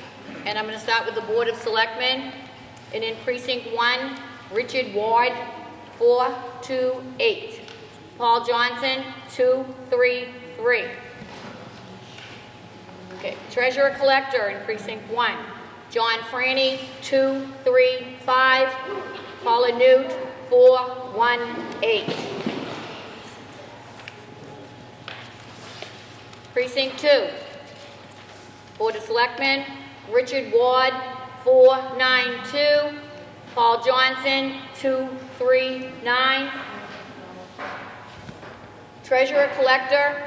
and I'm going to start with the Board of Selectmen. And in Precinct 1, Richard Ward, 428. Paul Johnson, 233. Okay, Treasurer Collector in Precinct 1, John Franny, 235. Paula Newt, 418. Precinct 2, Board of Selectmen, Richard Ward, 492. Paul Johnson, 239. Treasurer Collector,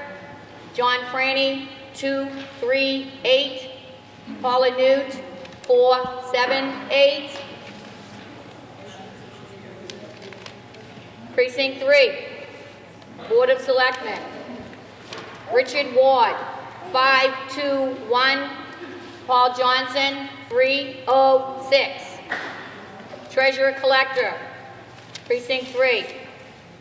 John Franny, 238. Paula Newt, 478. Precinct 3, Board of Selectmen, Richard Ward, 521. Paul Johnson, 306. Treasurer Collector, Precinct 3,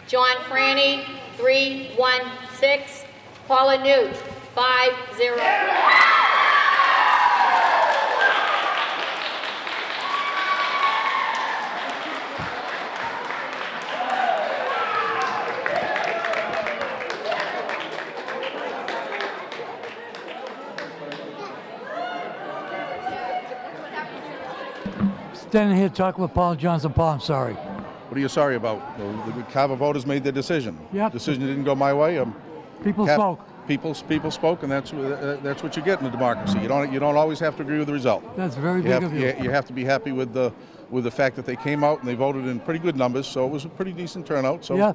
John Franny, 316. Paula Newt, 50. Standing here talking with Paul Johnson. Paul, I'm sorry. What are you sorry about? The Carver voters made their decision. Yep. Decision didn't go my way. People spoke. People spoke, and that's what you get in a democracy. You don't always have to agree with the result. That's very big of you. You have to be happy with the fact that they came out and they voted in pretty good numbers. So it was a pretty decent turnout. So Yeah.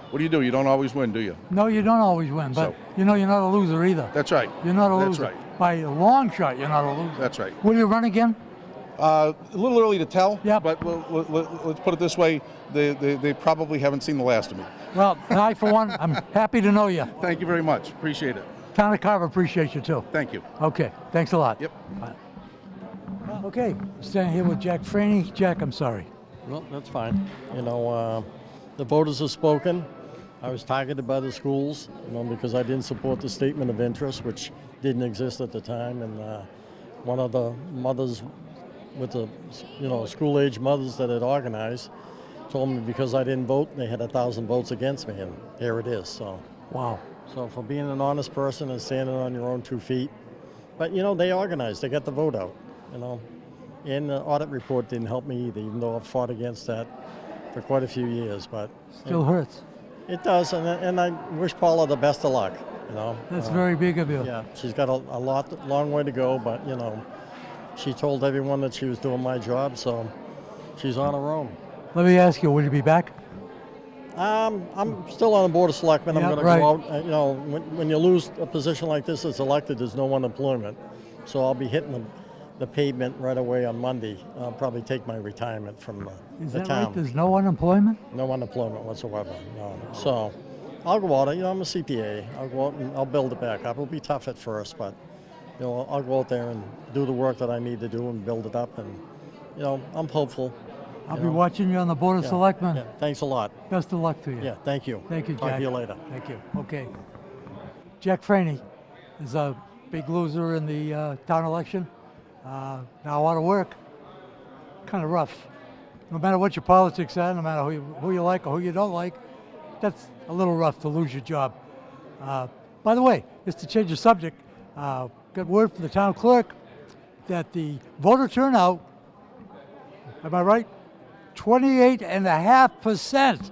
What do? You don't always win, do you? No, you don't always win, but you're not a loser either. That's right. You're not a loser. That's right. By a long shot, you're not a loser. That's right. Will you run again? A little early to tell, but let's put it this way, they probably haven't seen the last of me. Well, I, for one, I'm happy to know you. Thank you very much. Appreciate it. Town of Carver appreciates you, too. Thank you. Okay, thanks a lot. Yep. Bye. Okay, standing here with Jack Franny. Jack, I'm sorry. Well, that's fine. The voters have spoken. I was targeted by the schools, because I didn't support the statement of interest, which didn't exist at the time. And one of the mothers with the, school-age mothers that had organized told me because I didn't vote, they had 1,000 votes against me, and here it is. So. Wow. So for being an honest person and standing on your own 2 feet, but they organized, they got the vote out, And the audit report didn't help me either, even though I've fought against that for quite a few years. But Still hurts. It does, and I wish Paula the best of luck. That's very big of you. Yeah, she's got a long way to go, but she told everyone that she was doing my job, so she's on her own. Let me ask you, will you be back? I'm still on the Board of Selectmen. Yeah, I'm going to right. go out. You know, when you lose a position like this as elected, there's no unemployment. So I'll be hitting the pavement right away on Monday. I'll probably take my retirement from Is the that town. right? There's no unemployment? No unemployment whatsoever. No. So I'll go out. You know, I'm a CPA. I'll go out and I'll build it back up. It'll be tough at first, but you know, I'll go out there and do the work that I need to do and build it up. And you know, I'm hopeful. I'll be watching you on the Board of Yeah, Selectmen. yeah, thanks a lot. Best of luck to you. Yeah, thank you. Thank you, Jack. Talk to you later. Thank you. Okay. Jack Franey is a big loser in the town election. Now out of work. Kind of rough. No matter what your politics are, no matter who you like or who you don't like, that's a little rough to lose your job. By the way, just to change the subject, got word from the town clerk that the voter turnout, am I right? 28.5%.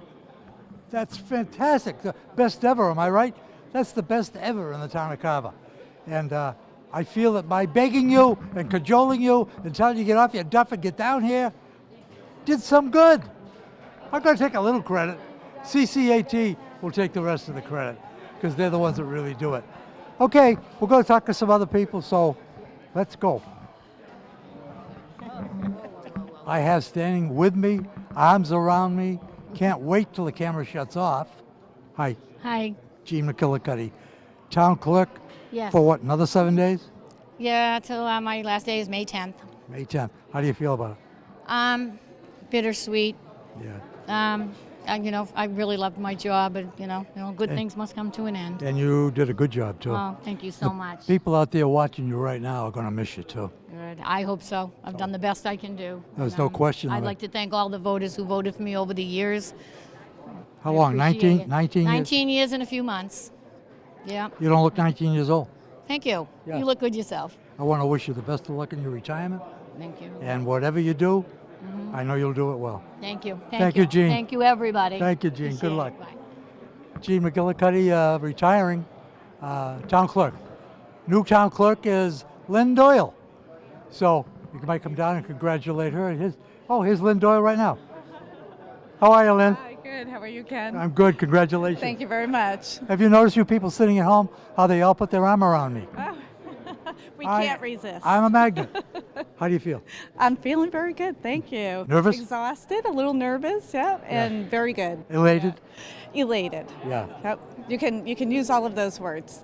That's fantastic. The best ever, am I right? That's the best ever in the town of Carver. And I feel that by begging you and cajoling you and telling you to get off your duff and get down here, did some good. I'm going to take a little credit. CCAT will take the rest of the credit because they're the ones that really do it. Okay, we're going to talk to some other people, so let's go. I have standing with me, arms around me, can't wait till the camera shuts off. Hi, Hi. Gene McGillicuddy, town clerk. Yes. For what, another 7 days? Yeah, till my last day is May 10th. May 10th. How do you feel about it? Bittersweet. Yeah. You know, I really loved my job, but you know, good things must come to an end. And you did a good job, too. Oh, thank you so much. People out there watching you right now are going to miss you, too. Good. I hope so. I've done the best I can do. There's And, no question of I'd it. like to thank all the voters who voted for me over the years. How I long? appreciate 19 it. years? 19 years and a few months. Yeah. You don't look 19 years old. Thank you. Yeah. You look good yourself. I want to wish you the best of luck in your retirement. Thank you. And whatever you do, I know you'll do it well. Thank you. Thank you, Gene. Thank you, everybody. Thank you, Gene. Good Appreciate luck. it. Bye. Gene McGillicuddy, retiring town clerk. New town clerk is Lynn Doyle. So you might come down and congratulate her. Here's Lynn Doyle right now. How are you, Lynn? Hi, good. How are you, Ken? I'm good. Congratulations. Thank you very much. Have you noticed you people sitting at home, how they all put their arm around me? We can't resist. I'm a magnet. How do you feel? I'm feeling very good. Thank you. Nervous? Exhausted, a little nervous, yeah, and very good. Elated? Yeah. Elated. Yeah. Yep. You can use all of those words.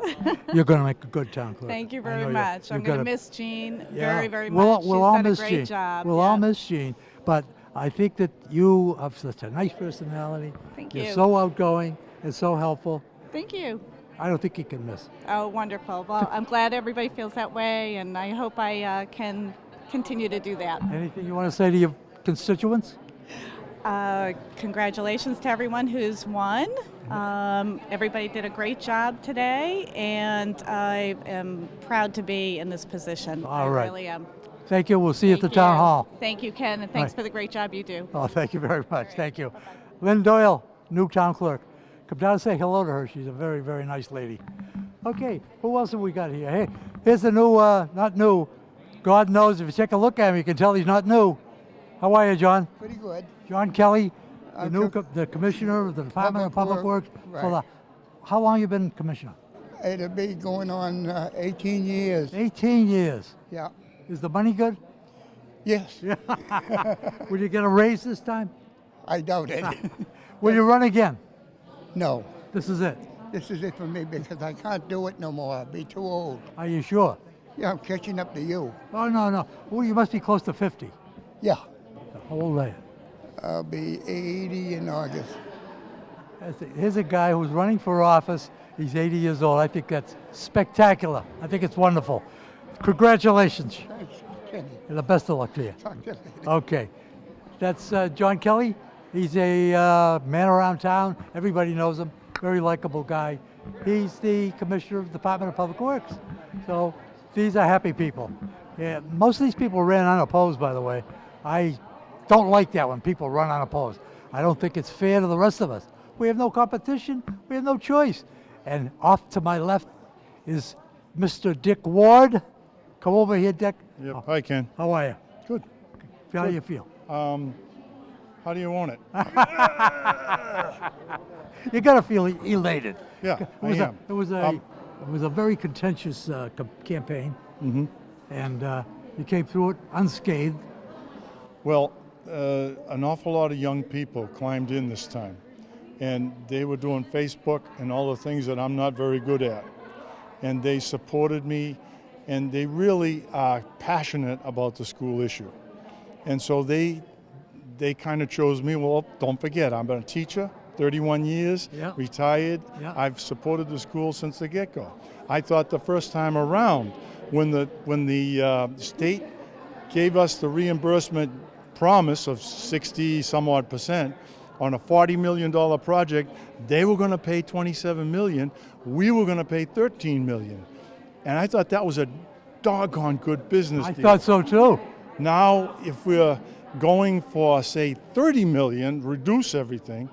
You're going to make a good town clerk. Thank you I very know much. you're I'm going to gonna- miss Jean Yeah. very, very We'll, much. we'll She's all done miss a great Jean. job. We'll yeah. all miss Jean. But I think that you have such a nice personality. Thank You're you. so outgoing and so helpful. Thank you. I don't think you can miss. Oh, wonderful. Well, I'm glad everybody feels that way, and I hope I can continue to do that. Anything you want to say to your constituents? Congratulations to everyone who's won. Everybody did a great job today, and I am proud to be in this position. All right. I really am. Thank you. We'll see you at the Thank town you. hall. Thank you, Ken, and thanks Right. for the great job you do. Oh, thank you very much. Thank you. Lynn Doyle, new town clerk. Come down and say hello to her. She's a very, very nice lady. Okay, who else have we got here? Hey, here's the new, not new. God knows, if you take a look at him, you can tell he's not new. How are you, John? Pretty good. John Kelly, the I'm new the commissioner of the Department of Public Works. For the, Right. how long you been commissioner? It'll be going on 18 years. 18 years. Yeah. Is the money good? Yes. Will you get a raise this time? I doubt it. Will you run again? No. This is it. This is it for me because I can't do it no more. I'll be too old. Are you sure? Yeah, I'm catching up to you. Oh, no, no. Well, you must be close to 50. Yeah. How old are you? I'll be 80 in August. Here's a guy who's running for office. He's 80 years old. I think that's spectacular. I think it's wonderful. Congratulations. Thanks, Kenny. And the best of luck to you. Talk to you later. Okay. That's John Kelly. He's a man around town. Everybody knows him. Very likable guy. He's the commissioner of the Department of Public Works. So these are happy people. Yeah, most of these people ran unopposed, by the way. I don't like that when people run unopposed. I don't think it's fair to the rest of us. We have no competition. We have no choice. And off to my left is Mr. Dick Ward. Come over here, Dick. Yep. Hi, Ken. How are you? Good. How do you feel? How do you want it? You got to feel elated. Yeah, It was I am. it was a very contentious campaign, Mhm. and you came through it unscathed. Well, an awful lot of young people climbed in this time, and they were doing Facebook and all the things that I'm not very good at. And they supported me, and they really are passionate about the school issue. And so they kind of chose me. Well, don't forget, I'm a teacher, 31 years, Yeah. retired. Yeah. I've supported the school since the get-go. I thought the first time around, when the state gave us the reimbursement promise of 60 some odd percent on a $40 million project, they were going to pay $27 million. We were going to pay $13 million. And I thought that was a doggone good business I deal. thought so too. Now, if we're going for, say, $30 million, reduce everything,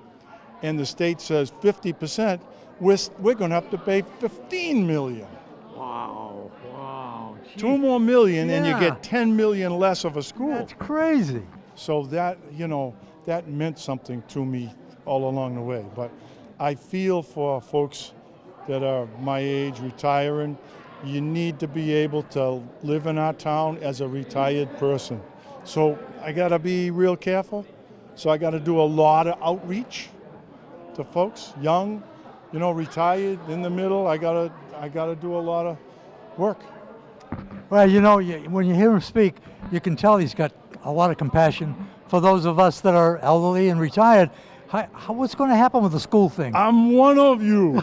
and the state says 50%, we're going to have to pay $15 million. Wow, wow. Two more million, and you Yeah. get $10 million less of a school. That's crazy. So that, that meant something to me all along the way. But I feel for folks that are my age, retiring, you need to be able to live in our town as a retired person. So I got to be real careful. So I got to do a lot of outreach to folks, young, retired, in the middle. I got to do a lot of work. Well, when you hear him speak, you can tell he's got a lot of compassion for those of us that are elderly and retired. What's going to happen with the school thing? I'm one of you.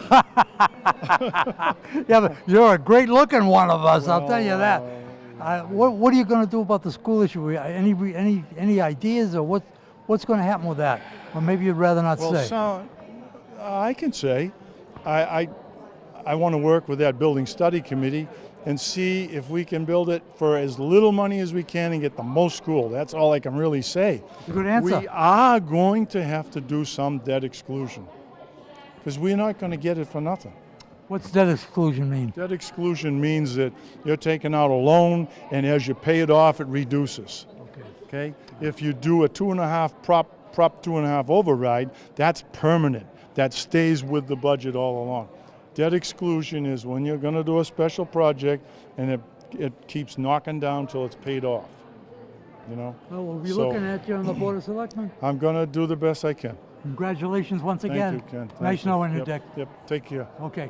Yeah, but you're a great-looking one of us. I'll tell you that. What are you going to do about the school issue? Any ideas, or what's going to happen with that? Or maybe you'd rather not Well, say. so, I can say, I want to work with that building study committee and see if we can build it for as little money as we can and get the most school. That's all I can really say. Good answer. We are going to have to do some debt exclusion because we're not going to get it for nothing. What's debt exclusion mean? Debt exclusion means that you're taking out a loan, and as you pay it off, it reduces. Okay? If you do a 2.5 Prop 2.5 override, that's permanent. That stays with the budget all along. Debt exclusion is when you're going to do a special project and it keeps knocking down till it's paid off. Well, we'll be looking at you on the Board of Selectmen. I'm going to do the best I can. Congratulations once Thank again. you, Ken. Thank Nice you. knowing you, Yep, Dick. Yep, take care. Okay.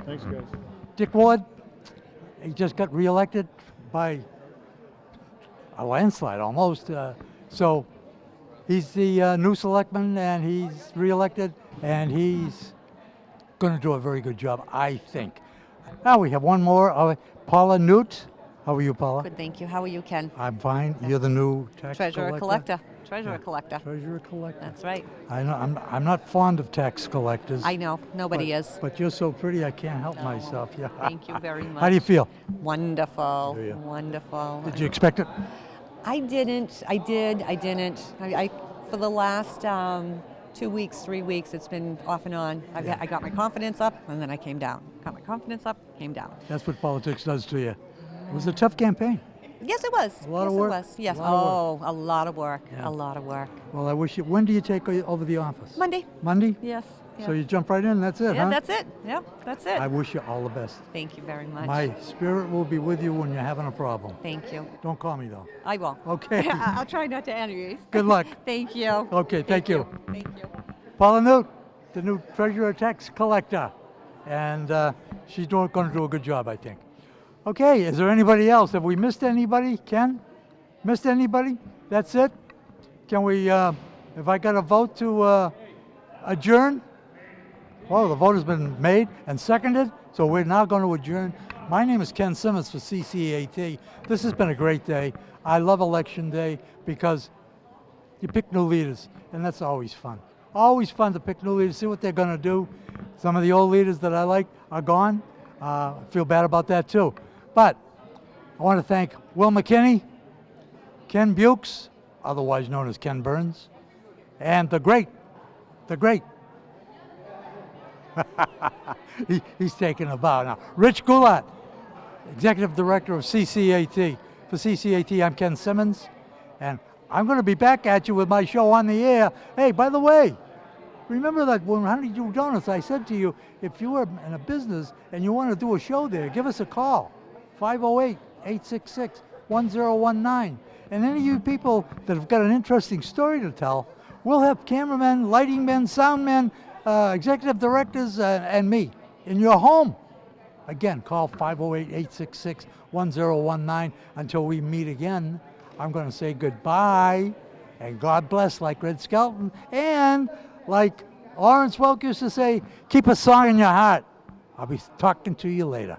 Thanks, guys. Dick Ward, he just got reelected by a landslide almost. So he's the new selectman, and he's reelected, and he's going to do a very good job, I think. Now we have one more, Paula Newt. How are you, Paula? Good, thank you. How are you, Ken? I'm fine. You're the new tax Treasurer collector. Treasurer Yeah. collector. Treasurer collector. That's right. I know. I'm not fond of tax collectors. I know. Nobody is. But you're so pretty, I can't help myself. Yeah. Thank you very much. How do you feel? Wonderful. Do you? Wonderful. Did you expect it? I didn't. I did. I didn't. I for the last 2 weeks, 3 weeks, it's been off and on. I got my confidence up, and then I came down. Got my confidence up, came down. That's what politics does to you. It was a tough campaign. Yes, it was. A lot of Yes, work? it was. Yes. A lot of A lot of work. Yeah. A lot of work. Well, I wish you. When do you take over the office? Monday. Monday? Yes. So you jump right in, and that's it, Yeah, huh? that's it. Yeah, that's it. I wish you all the best. Thank you very much. My spirit will be with you when you're having a problem. Thank you. Don't call me, though. I will. Okay. I'll try not to anyways. Good luck. Thank you. Okay, thank you. Thank you. Paula Newt, the new treasurer tax collector. And she's going to do a good job, I think. Okay, is there anybody else? Have we missed anybody? Ken? Missed anybody? That's it? Can we, have I got a vote to adjourn? Well, the vote has been made and seconded, so we're now going to adjourn. My name is Ken Simmons for CCAT. This has been a great day. I love Election Day because you pick new leaders, and that's always fun. Always fun to pick new leaders, see what they're going to do. Some of the old leaders that I like are gone. I feel bad about that too. But I want to thank Will McKinney, Ken Bukes, otherwise known as Ken Burns, and the great, he's taking a bow now, Rich Goulat, Executive Director of CCAT. For CCAT, I'm Ken Simmons, and I'm going to be back at you with my show on the air. Hey, by the way, remember that when Honeydew Donuts, I said to you, if you were in a business and you want to do a show there, give us a call, 508-866-1019. And any of you people that have got an interesting story to tell, we'll have cameramen, lighting men, sound men, executive directors, and me in your home. Again, call 508-866-1019. Until we meet again, I'm going to say goodbye and God bless, like Red Skelton, and like Lawrence Welk used to say, keep a song in your heart. I'll be talking to you later.